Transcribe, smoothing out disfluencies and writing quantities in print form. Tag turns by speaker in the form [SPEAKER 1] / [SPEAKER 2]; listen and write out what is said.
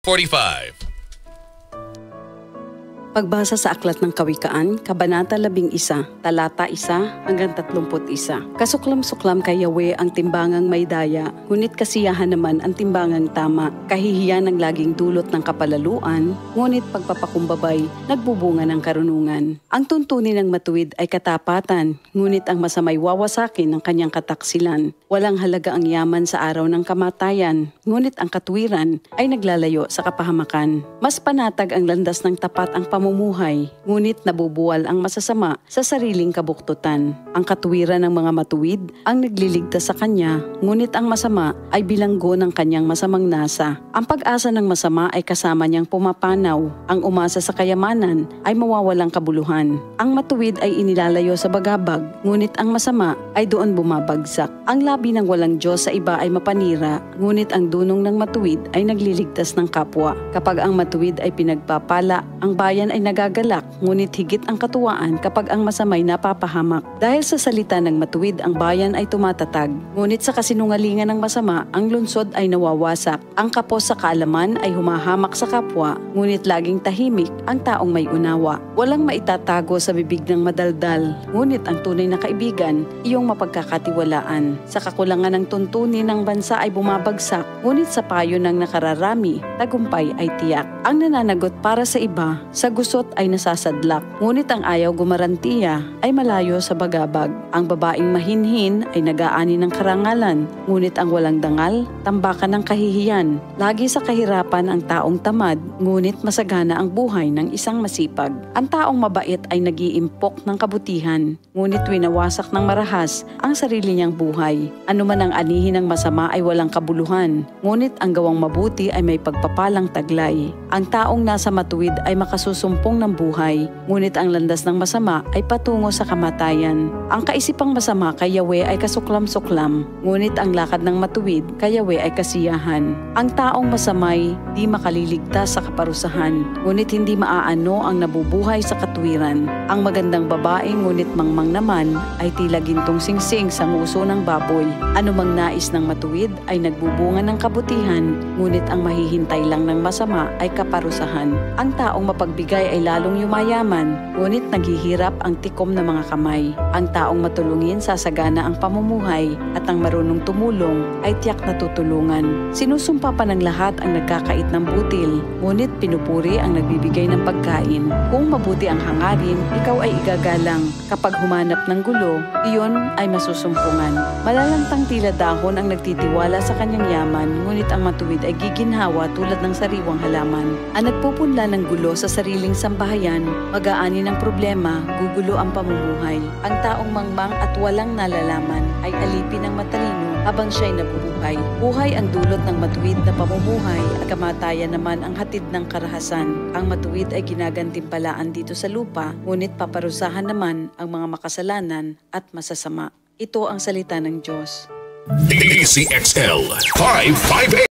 [SPEAKER 1] 45.
[SPEAKER 2] Pagbasa sa Aklat ng Kawikaan, Kabanata 11, Talata 1 hanggang 31. Kasuklam-suklam kay Yahweh ang timbangang may daya, ngunit kasiyahan naman ang timbangang tama. Kahihiyan ang laging dulot ng kapalaluan, ngunit pagpapakumbabay, nagbubunga ng karunungan. Ang tuntunin ng matuwid ay katapatan, ngunit ang masamay wawasakin ng kanyang kataksilan. Walang halaga ang yaman sa araw ng kamatayan, ngunit ang katwiran ay naglalayo sa kapahamakan. Mas panatag ang landas ng tapat ang pamumuhay, ngunit nabubuwal ang masasama sa sariling kabuktutan. Ang katuwiran ng mga matuwid ang nagliligtas sa kanya, ngunit ang masama ay bilanggo ng kanyang masamang nasa. Ang pag-asa ng masama ay kasama niyang pumapanaw. Ang umasa sa kayamanan ay mawawalang kabuluhan. Ang matuwid ay inilalayo sa bagabag, ngunit ang masama ay doon bumabagsak. Ang labi ng walang Diyos sa iba ay mapanira, ngunit ang dunong ng matuwid ay nagliligtas ng kapwa. Kapag ang matuwid ay pinagpapala, ang bayan ay nagagalak, ngunit higit ang katuwaan kapag ang masamay napapahamak. Dahil sa salita ng matuwid, ang bayan ay tumatatag, ngunit sa kasinungalingan ng masama, ang lungsod ay nawawasak. Ang kapos sa kaalaman ay humahamak sa kapwa, ngunit laging tahimik ang taong may unawa. Walang maitatago sa bibig ng madaldal, ngunit ang tunay na kaibigan, iyong mapagkakatiwalaan. Sa kakulangan ng tuntunin ng bansa ay bumabagsak, ngunit sa payo ng nakararami, tagumpay ay tiyak. Ang nananagot para sa iba, sa gusot ay nasasadlak, ngunit ang ayaw gumarantiya ay malayo sa bagabag. Ang babaeng mahinhin ay nag-aani ng karangalan, ngunit ang walang dangal, tambakan ng kahihiyan. Lagi sa kahirapan ang taong tamad, ngunit masagana ang buhay ng isang masipag. Ang taong mabait ay nag-iimpok ng kabutihan, ngunit winawasak ng marahas ang sarili niyang buhay. Anuman ang anihin ng masama ay walang kabuluhan, ngunit ang gawang mabuti ay may pagpapalang taglay. Ang taong nasa matuwid ay makasusumpong ng buhay, ngunit ang landas ng masama ay patungo sa kamatayan. Ang kaisipang masama kay Yahweh ay kasuklam-suklam, ngunit ang lakad ng matuwid kay Yahweh ay kasiyahan. Ang taong masamay di makaliligtas sa kaparusahan, ngunit hindi maaano ang nabubuhay sa katwiran. Ang magandang babae ngunit mangmang naman ay tila gintong singsing sa nguso ng baboy. Anumang nais ng matuwid ay nagbubunga ng kabutihan, ngunit ang mahihintay lang ng masama ay kaparusahan. Ang taong mapagbigay ay lalong yumayaman, ngunit naghihirap ang tikom ng mga kamay. Ang taong matulungin sasagana ang pamumuhay, at ang marunong tumulong ay tiyak na tutulungan. Sinusumpa pa ng lahat ang nagkakait ng butil, ngunit pinupuri ang nagbibigay ng pagkain. Kung mabuti ang hangarin, ikaw ay igagalang. Kapag humanap ng gulo, iyon ay masusumpungan. Malalantang tila dahon ang nagtitiwala sa kanyang yaman, ngunit ang matuwid ay giginhawa tulad ng sariwang halaman. Ang nagpupunla ng gulo sa sariling sambahayan, mag-aani ng problema, gugulo ang pamumuhay. Ang taong mangmang at walang nalalaman ay alipin ng matalino habang siya'y nabubuhay. Buhay ang dulot ng matuwid na pamumuhay, at kamatayan naman ang hatid ng karahasan. Ang matuwid ay ginagantimpalaan dito sa lupa, ngunit paparusahan naman ang mga makasalanan at masasama. Ito ang salita ng Diyos.
[SPEAKER 1] DCXL 558